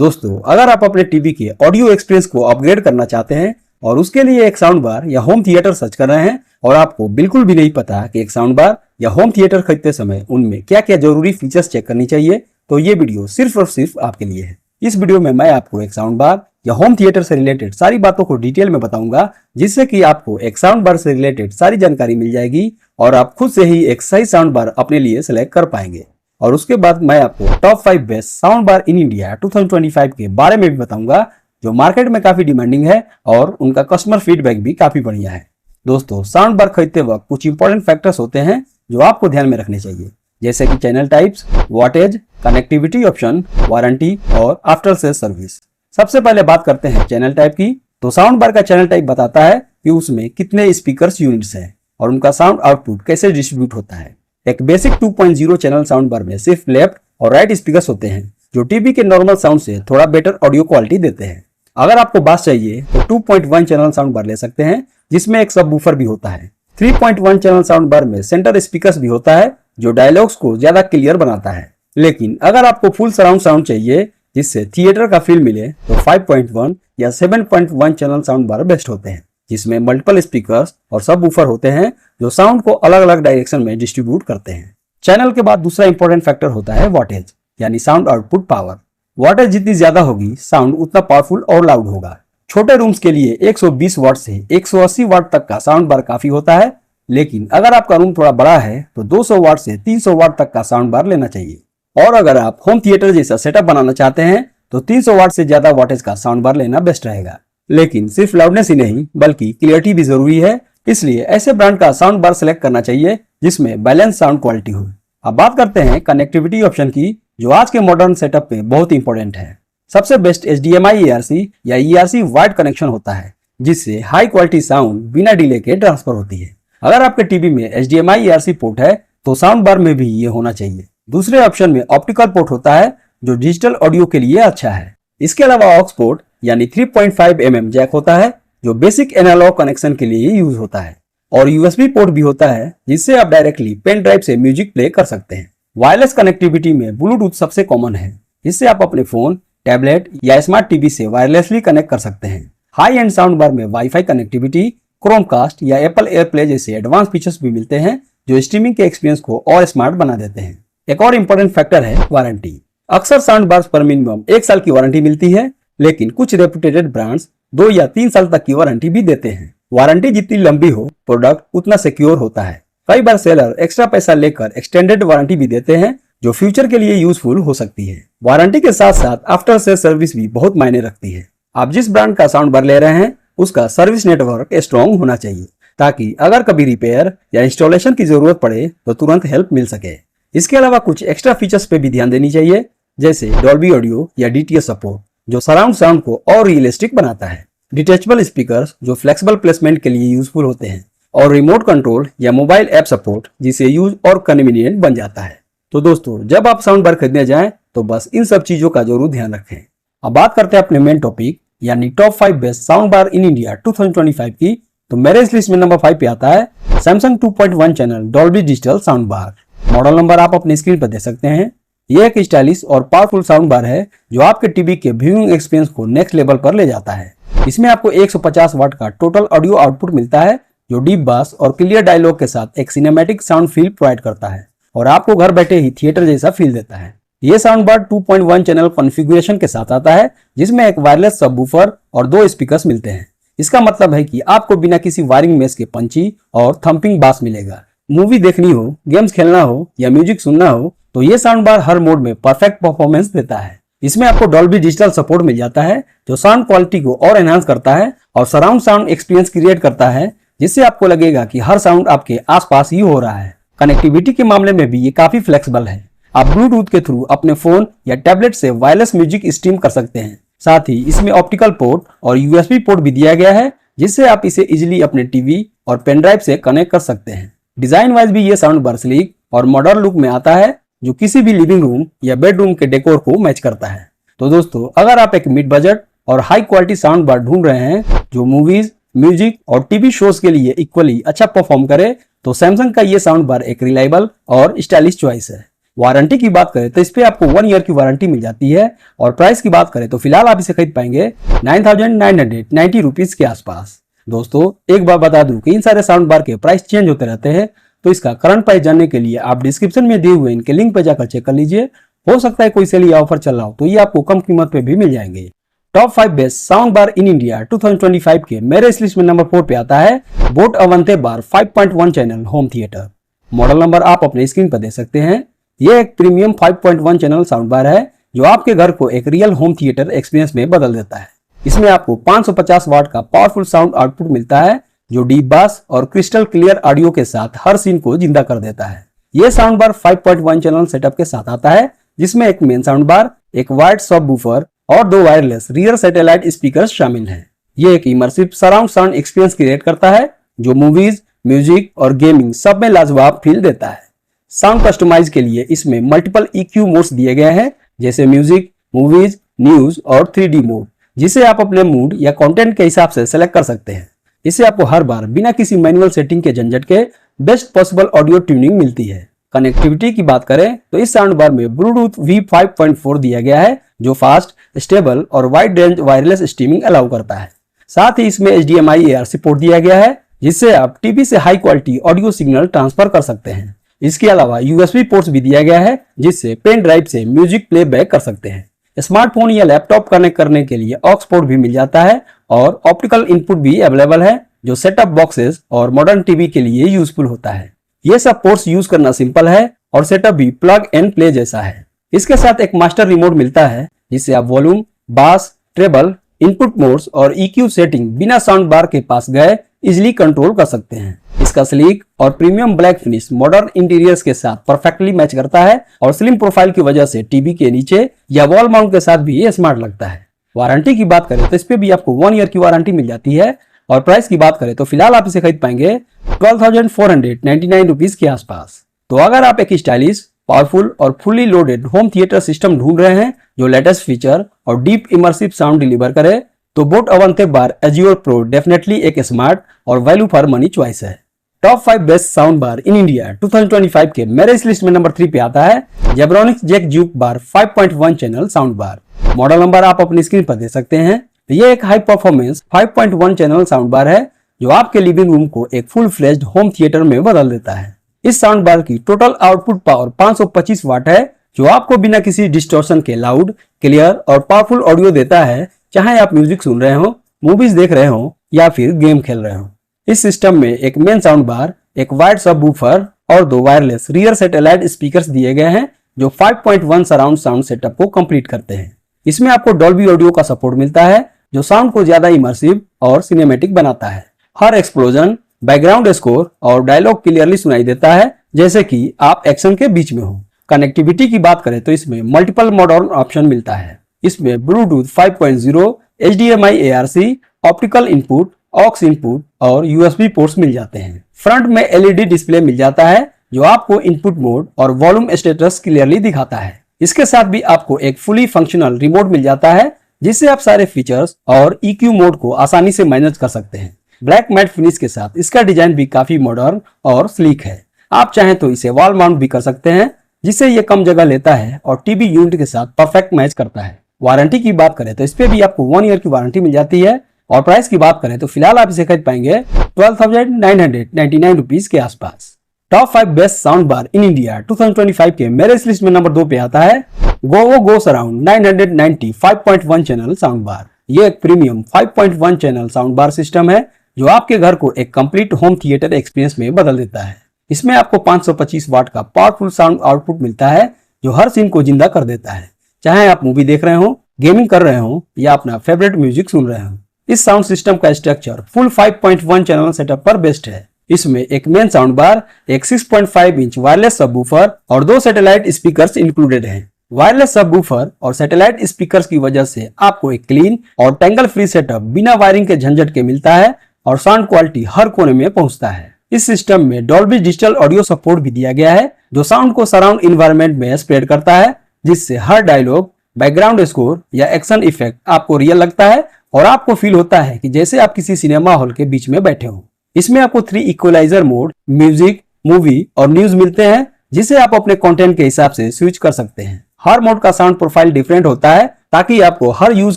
दोस्तों, अगर आप अपने टीवी के ऑडियो एक्सपीरियंस को अपग्रेड करना चाहते हैं और उसके लिए एक साउंड बार या होम थिएटर सर्च कर रहे हैं और आपको बिल्कुल भी नहीं पता कि एक साउंड बार या होम थिएटर खरीदते समय उनमें क्या क्या जरूरी फीचर्स चेक करनी चाहिए, तो ये वीडियो सिर्फ और सिर्फ आपके लिए है। इस वीडियो में मैं आपको एक साउंड बार या होम थिएटर से रिलेटेड सारी बातों को डिटेल में बताऊंगा, जिससे कि आपको एक साउंड बार से रिलेटेड सारी जानकारी मिल जाएगी और आप खुद से ही एक सही साउंड बार अपने लिए सिलेक्ट कर पाएंगे। और उसके बाद मैं आपको top 5 best sound bar in India 2025 के बारे में भी बताऊंगा, जो मार्केट में काफी डिमांडिंग है और उनका कस्टमर फीडबैक भी काफी बढ़िया है। दोस्तों, साउंड बार खरीदते वक्त कुछ इंपॉर्टेंट फैक्टर्स होते हैं जो आपको ध्यान में रखने चाहिए, जैसे कि channel types, wattage, connectivity option, warranty और आफ्टर सेल सर्विस। सबसे पहले बात करते हैं चैनल टाइप की। तो साउंड बार का चैनल टाइप बताता है कि उसमें कितने स्पीकर्स यूनिट्स हैं और उनका साउंड आउटपुट कैसे डिस्ट्रीब्यूट होता है। एक बेसिक 2.0 चैनल साउंड बार में सिर्फ लेफ्ट और राइट स्पीकर्स होते हैं, जो टीवी के नॉर्मल साउंड से थोड़ा बेटर ऑडियो क्वालिटी देते हैं। अगर आपको बास चाहिए तो 2.1 चैनल साउंड बार ले सकते हैं, जिसमें एक सबवूफर भी होता है। 3.1 चैनल साउंड बार में सेंटर स्पीकर्स भी होता है, जो डायलॉग्स को ज्यादा क्लियर बनाता है। लेकिन अगर आपको फुल सराउंड साउंड चाहिए जिससे थिएटर का फील मिले, तो 5.1 या 7.1 चैनल साउंड बार बेस्ट होते हैं, जिसमें मल्टीपल स्पीकर्स और सबवूफर होते हैं जो साउंड को अलग अलग डायरेक्शन में डिस्ट्रीब्यूट करते हैं। चैनल के बाद दूसरा इंपॉर्टेंट फैक्टर होता है वॉटेज, यानी साउंड आउटपुट पावर। वॉटेज जितनी ज्यादा होगी, साउंड उतना पावरफुल और लाउड होगा। छोटे रूम्स के लिए 120 वाट से 180 वाट तक का साउंड बार काफी होता है, लेकिन अगर आपका रूम थोड़ा बड़ा है तो 200 वाट से 300 वाट तक का साउंड बार लेना चाहिए। और अगर आप होम थिएटर जैसा सेटअप बनाना चाहते हैं तो 300 वाट से ज्यादा वॉटेज का साउंड बार लेना बेस्ट रहेगा। लेकिन सिर्फ लाउडनेस ही नहीं, बल्कि क्लियरिटी भी जरूरी है, इसलिए ऐसे ब्रांड का साउंड बार सिलेक्ट करना चाहिए जिसमें बैलेंस साउंड क्वालिटी हो। अब बात करते हैं कनेक्टिविटी ऑप्शन की, जो आज के मॉडर्न सेटअप में बहुत इंपॉर्टेंट है। सबसे बेस्ट HDMI ERC या ERC वाइड कनेक्शन होता है, जिससे हाई क्वालिटी साउंड बिना डिले के ट्रांसफर होती है। अगर आपके टीवी में HDMI ERC पोर्ट है तो साउंड बार में भी ये होना चाहिए। दूसरे ऑप्शन में ऑप्टिकल पोर्ट होता है, जो डिजिटल ऑडियो के लिए अच्छा है। इसके अलावा ऑक्स पोर्ट यानी 3.5 mm जैक होता है, जो बेसिक एनालॉग कनेक्शन के लिए यूज होता है। और USB पोर्ट भी होता है, जिससे आप डायरेक्टली पेन ड्राइव से म्यूजिक प्ले कर सकते हैं। वायरलेस कनेक्टिविटी में ब्लूटूथ सबसे कॉमन है, जिससे आप अपने फोन, टैबलेट या स्मार्ट टीवी से वायरलेसली कनेक्ट कर सकते हैं। हाई एंड साउंड बार में वाईफाई कनेक्टिविटी, क्रोमकास्ट या एप्पल एयरप्ले जैसे एडवांस फीचर्स भी मिलते हैं, जो स्ट्रीमिंग के एक्सपीरियंस को और स्मार्ट बना देते हैं। एक और इम्पोर्टेंट फैक्टर है वारंटी। अक्सर साउंड बार्स पर मिनिमम 1 साल की वारंटी मिलती है, लेकिन कुछ रेपुटेटेड ब्रांड्स 2 या 3 साल तक की वारंटी भी देते हैं। वारंटी जितनी लंबी हो, प्रोडक्ट उतना सिक्योर होता है। कई बार सेलर एक्स्ट्रा पैसा लेकर एक्सटेंडेड वारंटी भी देते हैं, जो फ्यूचर के लिए यूजफुल हो सकती है। वारंटी के साथ साथ आफ्टर सेल सर्विस भी बहुत मायने रखती है। आप जिस ब्रांड का साउंड बार ले रहे हैं, उसका सर्विस नेटवर्क स्ट्रॉन्ग होना चाहिए, ताकि अगर कभी रिपेयर या इंस्टॉलेशन की जरूरत पड़े तो तुरंत हेल्प मिल सके। इसके अलावा कुछ एक्स्ट्रा फीचर्स पे भी ध्यान देनी चाहिए, जैसे डॉल्बी ऑडियो या DTS सपोर्ट, जो सराउंड साउंड को और रियलिस्टिक बनाता है। डिटेचेबल स्पीकर्स, जो फ्लेक्सिबल प्लेसमेंट के लिए यूजफुल होते हैं। और रिमोट कंट्रोल या मोबाइल ऐप सपोर्ट, जिसे यूज और कन्वीनियंट बन जाता है। तो दोस्तों, जब आप साउंड बार खरीदने जाएं तो बस इन सब चीजों का जरूर ध्यान रखें। अब बात करते हैं अपने मेन टॉपिक, यानी top 5 best sound bar in India 2025 की। तो मेरे इस लिस्ट में नंबर 5 पे आता है Samsung 2.1 channel Dolby digital sound bar. Model number आप अपने स्क्रीन पर देख सकते हैं। यह एक स्टाइलिश और पावरफुल साउंड बार है, जो आपके टीवी के व्यूइंग एक्सपीरियंस को नेक्स्ट लेवल पर ले जाता है। इसमें आपको 150 वाट का टोटल ऑडियो आउटपुट मिलता है, जो डीप बास और क्लियर डायलॉग के साथ एक सिनेमैटिक साउंड फील प्रोवाइड करता है और आपको घर बैठे ही थिएटर जैसा फील देता है। यह साउंड बार 2.1 चैनल कॉन्फ़िगरेशन के साथ आता है, जिसमें एक वायरलेस सबवूफर और 2 स्पीकर्स मिलते हैं। इसका मतलब है कि आपको बिना किसी वायरिंग मेश के पंची और थंपिंग बास मिलेगा। मूवी देखनी हो, गेम्स खेलना हो या म्यूजिक सुनना हो, तो ये साउंड बार हर मोड में परफेक्ट परफॉर्मेंस देता है। इसमें आपको डॉल्बी डिजिटल सपोर्ट मिल जाता है, जो साउंड क्वालिटी को और एनहांस करता है और सराउंड साउंड एक्सपीरियंस क्रिएट करता है, जिससे आपको लगेगा कि हर साउंड आपके आसपास ही हो रहा है। कनेक्टिविटी के मामले में भी ये काफी फ्लेक्सिबल है। आप ब्लूटूथ के थ्रू अपने फोन या टैबलेट से वायरलेस म्यूजिक स्ट्रीम कर सकते हैं। साथ ही इसमें ऑप्टिकल पोर्ट और USB पोर्ट भी दिया गया है, जिससे आप इसे इजिली अपने टीवी और पेन ड्राइव से कनेक्ट कर सकते हैं। डिजाइन वाइज भी ये साउंड बार स्लीक और मॉडर्न लुक में आता है, जो किसी भी लिविंग रूम या बेडरूम के डेकोर को मैच करता है। तो दोस्तों, अगर आप एक मिड बजट और हाई क्वालिटी साउंड बार ढूंढ रहे हैं, जो मूवीज, म्यूजिक और टीवी शोज के लिए इक्वली अच्छा परफॉर्म करे, तो सैमसंग का ये साउंड बार एक रिलायबल और स्टाइलिश चॉइस है। वारंटी की बात करें तो इस पे आपको 1 ईयर की वारंटी मिल जाती है और प्राइस की बात करें तो फिलहाल आप इसे खरीद पाएंगे 9,990 रुपीज के आसपास। दोस्तों एक बार बता दूं कि इन सारे साउंड बार के प्राइस चेंज होते रहते हैं, तो इसका करंट प्राइस जानने के लिए आप डिस्क्रिप्शन में दिए हुए इनके लिंक पे जाकर चेक कर लीजिए। हो सकता है कोई सेल या ऑफर चल रहा हो तो ये आपको कम कीमत पे भी मिल जाएंगे। Top 5 best sound bar in India 2025 के मेरे इस लिस्ट में नंबर 4 पे आता है बोट अवंते बार 5.1 channel home theatre. Model number आप अपने स्क्रीन पर देख सकते हैं। यह एक प्रीमियम 5.1 चैनल साउंड बार है जो आपके घर को एक रियल होम थिएटर एक्सपीरियंस में बदल देता है। इसमें आपको 550 वाट का पावरफुल साउंड आउटपुट मिलता है जो डीप बास और क्रिस्टल क्लियर ऑडियो के साथ हर सीन को जिंदा कर देता है। यह साउंड बार 5.1 चैनल सेटअप के साथ आता है जिसमें एक मेन साउंड बार, एक वाइड सब वूफर और 2 वायरलेस रियर सैटेलाइट स्पीकर्स शामिल हैं। ये एक immersive surround sound experience create करता है जो मूवीज, म्यूजिक और गेमिंग सब में लाजवाब फील देता है। साउंड कस्टमाइज के लिए इसमें मल्टीपल EQ मोड्स दिए गए हैं जैसे म्यूजिक, मूवीज, न्यूज और 3D मोड, जिसे आप अपने मूड या कंटेंट के हिसाब से सेलेक्ट कर सकते हैं। इससे आपको हर बार बिना किसी मैनुअल सेटिंग के झंझट के बेस्ट पॉसिबल ऑडियो ट्यूनिंग मिलती है। कनेक्टिविटी की बात करें तो इस साउंड बार में ब्लूटूथ V5.4 दिया गया है जो फास्ट, स्टेबल और wide range wireless streaming allow करता है। साथ ही इसमें HDMI AR सपोर्ट दिया गया है जिससे आप टीवी से high quality audio signal transfer कर सकते हैं। इसके अलावा USB पोर्ट्स भी दिया गया है जिससे पेन ड्राइव से म्यूजिक प्लेबैक कर सकते हैं। स्मार्टफोन या लैपटॉप कनेक्ट करने के लिए ऑक्स पोर्ट भी मिल जाता है और ऑप्टिकल इनपुट भी अवेलेबल है जो सेटअप बॉक्सेस और मॉडर्न टीवी के लिए यूजफुल होता है। ये सब पोर्ट्स यूज करना सिंपल है और सेटअप भी प्लग एंड प्ले जैसा है। इसके साथ एक मास्टर रिमोट मिलता है जिससे आप वॉल्यूम, बास, ट्रेबल, इनपुट मोड्स और EQ सेटिंग बिना साउंड बार के पास गए इजिली कंट्रोल कर सकते हैं। इसका स्लीक और premium black finish modern interiors के साथ परफेक्टली मैच करता है और स्लिम प्रोफाइल की वजह से टीवी के नीचे या वॉल माउंट के साथ भी ये स्मार्ट लगता है। वारंटी की बात करें तो इस पे भी आपको 1 ईयर की वारंटी मिल जाती है और प्राइस की बात करें तो फिलहाल आप इसे खरीद पाएंगे 12,499 रुपीज के आसपास। तो अगर आप एक स्टाइलिश, पावरफुल और fully loaded home theatre system ढूंढ रहे हैं जो लेटेस्ट फीचर और डीप इमर्सिव साउंड डिलीवर करे तो बोट अवंते बार एजियोर प्रो डेफिनेटली एक स्मार्ट और वैल्यू फॉर मनी चॉइस है। Top 5 best sound bar in India 2025 के मेरे इस लिस्ट में नंबर 3 पे आता है जेब्रॉनिक्स जैक ज्यूक बार 5.1 channel sound bar. Model number आप अपनी स्क्रीन पर देख सकते हैं। ये एक high performance 5.1 channel sound bar है जो आपके लिविंग रूम को एक फुल फ्लेज्ड होम थिएटर में बदल देता है। इस साउंड बार की टोटल आउटपुट पावर 525 वाट है जो आपको बिना किसी डिस्टॉर्शन के लाउड, क्लियर और पावरफुल ऑडियो देता है, चाहे आप म्यूजिक सुन रहे हो, मूवीज देख रहे हो या फिर गेम खेल रहे हो। इस सिस्टम में एक मेन साउंड बार, एक वाइड सबवूफर और 2 वायरलेस रियर सैटेलाइट स्पीकर्स दिए गए हैं जो 5.1 सराउंड साउंड सेटअप को कंप्लीट करते हैं। इसमें आपको डॉल्बी ऑडियो का सपोर्ट मिलता है जो साउंड को ज्यादा इमर्सिव और सिनेमैटिक बनाता है। हर एक्सप्लोजन, बैकग्राउंड स्कोर और डायलॉग क्लियरली सुनाई देता है जैसे कि आप एक्शन के बीच में हो। कनेक्टिविटी की बात करें तो इसमें मल्टीपल मॉडर्न ऑप्शन मिलता है। इसमें Bluetooth 5.0, HDMI ARC, optical input, aux input और USB पोर्ट्स मिल जाते हैं। फ्रंट में LED डिस्प्ले मिल जाता है जो आपको इनपुट मोड और वॉल्यूम स्टेटस क्लियरली दिखाता है। इसके साथ भी आपको एक फुली फंक्शनल रिमोट मिल जाता है जिससे आप सारे फीचर्स और EQ मोड को आसानी से मैनेज कर सकते हैं। ब्लैक मैट फिनिश के साथ इसका डिजाइन भी काफी मॉडर्न और स्लीक है। आप चाहें तो इसे वॉल माउंट भी कर सकते हैं जिससे ये कम जगह लेता है और टीवी यूनिट के साथ परफेक्ट मैच करता है। वारंटी की बात करें तो इस पे भी आपको 1 ईयर की वारंटी मिल जाती है और प्राइस की बात करें तो फिलहाल आप इसे खरीद पाएंगे 12,999 रुपीज के आसपास। Top 5 best sound bar in India 2025 के मेरे इस लिस्ट में नंबर 2 पे आता है गोवो गो सराउंड 990 5.1 चैनल साउंड बार। ये एक premium 5.1 channel sound bar system है जो आपके घर को एक कंप्लीट होम थिएटर एक्सपीरियंस में बदल देता है। इसमें आपको 525 वाट का पावरफुल साउंड आउटपुट मिलता है जो हर सीन को जिंदा कर देता है, चाहे आप मूवी देख रहे हो, गेमिंग कर रहे हो या अपना फेवरेट म्यूजिक सुन रहे हो। इस साउंड सिस्टम का स्ट्रक्चर फुल 5.1 चैनल सेटअप पर बेस्ड है। इसमें एक मेन साउंड बार, एक 6.5 इंच वायरलेस सबवूफर और 2 सैटेलाइट स्पीकर्स इंक्लूडेड हैं। वायरलेस सबवूफर और सैटेलाइट स्पीकर्स की वजह से आपको एक क्लीन और टेंगल फ्री सेटअप बिना वायरिंग के झंझट के मिलता है और साउंड क्वालिटी हर कोने में पहुंचता है। इस सिस्टम में डॉल्बी डिजिटल ऑडियो सपोर्ट भी दिया गया है जो साउंड को सराउंड इन्वायरमेंट में स्प्रेड करता है जिससे हर डायलॉग, बैकग्राउंड स्कोर या एक्शन इफेक्ट आपको रियल लगता है और आपको फील होता है कि जैसे आप किसी सिनेमा हॉल के बीच में बैठे हो। इसमें आपको 3 इक्वलाइजर मोड, म्यूजिक, मूवी और न्यूज मिलते हैं जिसे आप अपने कंटेंट के हिसाब से स्विच कर सकते हैं। हर मोड का साउंड प्रोफाइल डिफरेंट होता है ताकि आपको हर यूज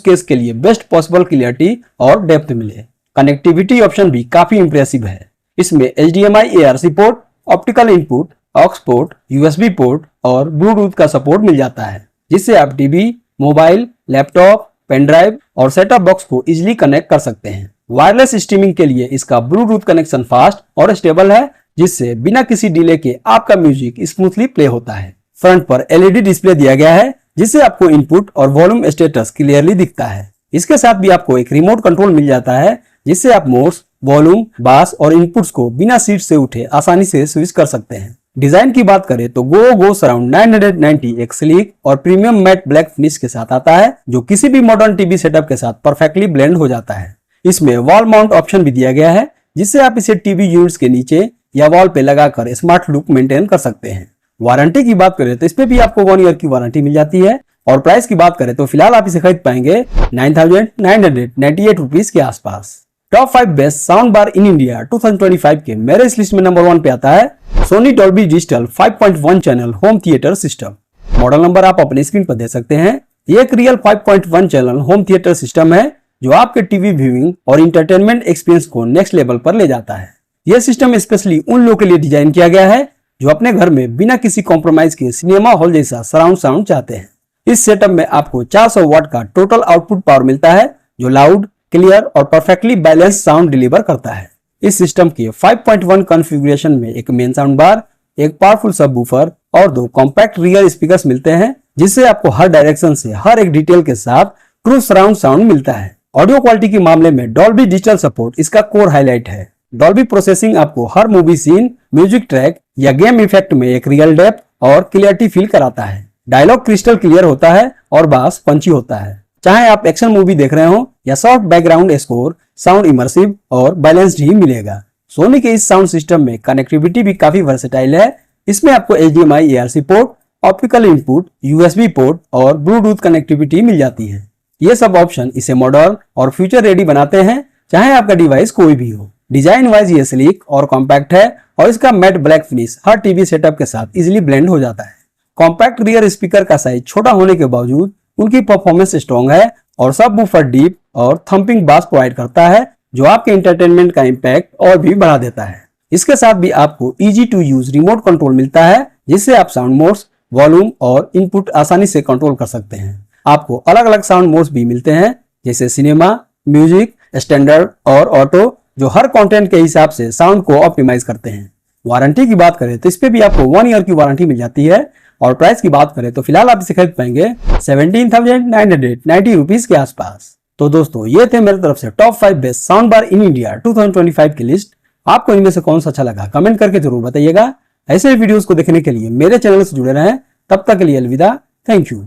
केस के लिए बेस्ट पॉसिबल क्लियरिटी और डेप्थ मिले। कनेक्टिविटी ऑप्शन भी काफी इंप्रेसिव है। इसमें HDMI ARC port, optical input, aux port, USB port और ब्लूटूथ का सपोर्ट मिल जाता है, जिससे आप TV, mobile, laptop, pen drive और सेटअप बॉक्स को इजीली कनेक्ट कर सकते हैं। वायरलेस स्ट्रीमिंग के लिए इसका ब्लूटूथ कनेक्शन फास्ट और स्टेबल है, जिससे बिना किसी डिले के आपका म्यूजिक स्मूथली प्ले होता है। फ्रंट पर LED डिस्प्ले दिया गया है, जिससे आपको इनपुट और वॉल्यूम स्टेटस क्लियरली दिखता है। इसके साथ भी आपको एक रिमोट कंट्रोल मिल जाता है, जिससे आप मोड्स, वॉल्यूम, बास और इनपुट्स को बिना सीट से उठे आसानी से स्विच कर सकते हैं। डिजाइन की बात करें तो गो सराउंड 990 एक स्लीक और प्रीमियम मैट ब्लैक फिनिश के साथ आता है, जो किसी भी मॉडर्न टीवी सेटअप के साथ परफेक्टली ब्लेंड हो जाता है। इसमें वॉल माउंट ऑप्शन भी दिया गया है, जिससे आप इसे टीवी यूनिट्स के नीचे या वॉल पे लगाकर स्मार्ट लुक मेंटेन कर सकते हैं। वारंटी की बात करें तो इस पे भी आपको 1 ईयर की वारंटी मिल जाती है। और प्राइस की बात करें तो फिलहाल आप इसे खरीद पाएंगे 9,998 रुपीज के आसपास। Top 5 best sound bar in India 2025 के मेरे इस लिस्ट में नंबर 1 पे आता है Sony Dolby digital 5.1 channel home theatre system. Model number आप अपने स्क्रीन पर देख सकते हैं। ये एक real 5.1 channel home theatre system है, जो आपके टीवी व्यूइंग और इंटरटेनमेंट एक्सपीरियंस को नेक्स्ट लेवल पर ले जाता है। यह सिस्टम स्पेशली उन लोगों के लिए डिजाइन किया गया है जो अपने घर में बिना किसी कॉम्प्रोमाइज के सिनेमा हॉल जैसा सराउंड साउंड चाहते हैं। इस सेटअप में आपको 400 वाट का टोटल आउटपुट पावर मिलता है, जो लाउड, क्लियर और परफेक्टली बैलेंस साउंड डिलीवर करता है। इस सिस्टम के 5.1 कॉन्फ़िगरेशन में एक मेन साउंड बार, एक पावरफुल सबवूफर और 2 कॉम्पैक्ट रियर स्पीकर्स मिलते हैं, जिससे आपको हर डायरेक्शन से हर एक डिटेल के साथ ट्रू सराउंड साउंड मिलता है। ऑडियो क्वालिटी के मामले में डॉल्बी डिजिटल सपोर्ट इसका कोर हाईलाइट है। डॉल्बी प्रोसेसिंग आपको हर मूवी सीन, म्यूजिक ट्रैक या गेम इफेक्ट में एक रियल डेप्थ और क्लियरिटी फील कराता है। डायलॉग क्रिस्टल क्लियर होता है और बास पंची होता है। चाहे आप एक्शन मूवी देख रहे हो या soft background score, sound immersive और बैलेंस्ड ही मिलेगा। सोनी के इस साउंड सिस्टम में कनेक्टिविटी भी काफी वर्सेटाइल है। इसमें आपको HDMI ARC port, optical input, USB port और ब्लूटूथ कनेक्टिविटी मिल जाती है। ये सब ऑप्शन इसे मॉडर्न और फ्यूचर रेडी बनाते हैं, चाहे आपका डिवाइस कोई भी हो। डिजाइन वाइज ये स्लीक और कॉम्पैक्ट है और इसका मैट ब्लैक फिनिश हर टीवी सेटअप के साथ इजीली ब्लेंड हो जाता है। कॉम्पैक्ट रियर स्पीकर का साइज छोटा होने के बावजूद उनकी परफॉर्मेंस स्ट्रॉन्ग है और सबवूफर डीप और थंपिंग बास प्रोवाइड करता है, जो आपके एंटरटेनमेंट का इम्पैक्ट और भी बढ़ा देता है। इसके साथ भी आपको easy to use remote control मिलता है, जिससे आप साउंड मोड्स, वॉल्यूम और इनपुट आसानी से कंट्रोल कर सकते हैं। आपको अलग अलग साउंड मोड्स भी मिलते हैं, जैसे सिनेमा, म्यूजिक, स्टैंडर्ड और ऑटो, जो हर कंटेंट के हिसाब से साउंड को ऑप्टिमाइज करते हैं। वारंटी की बात करें तो इस पे भी आपको 1 ईयर की वारंटी मिल जाती है। और प्राइस की बात करें तो फिलहाल आप इसे खरीद पाएंगे 17,990 रुपीज के आसपास। तो दोस्तों, ये थे मेरी तरफ से top 5 best sound bar in India 2025 की लिस्ट। आपको इनमें से कौन सा अच्छा लगा कमेंट करके जरूर बताइएगा। ऐसे वीडियोस को देखने के लिए मेरे चैनल से जुड़े रहें। तब तक के लिए अलविदा। Thank you.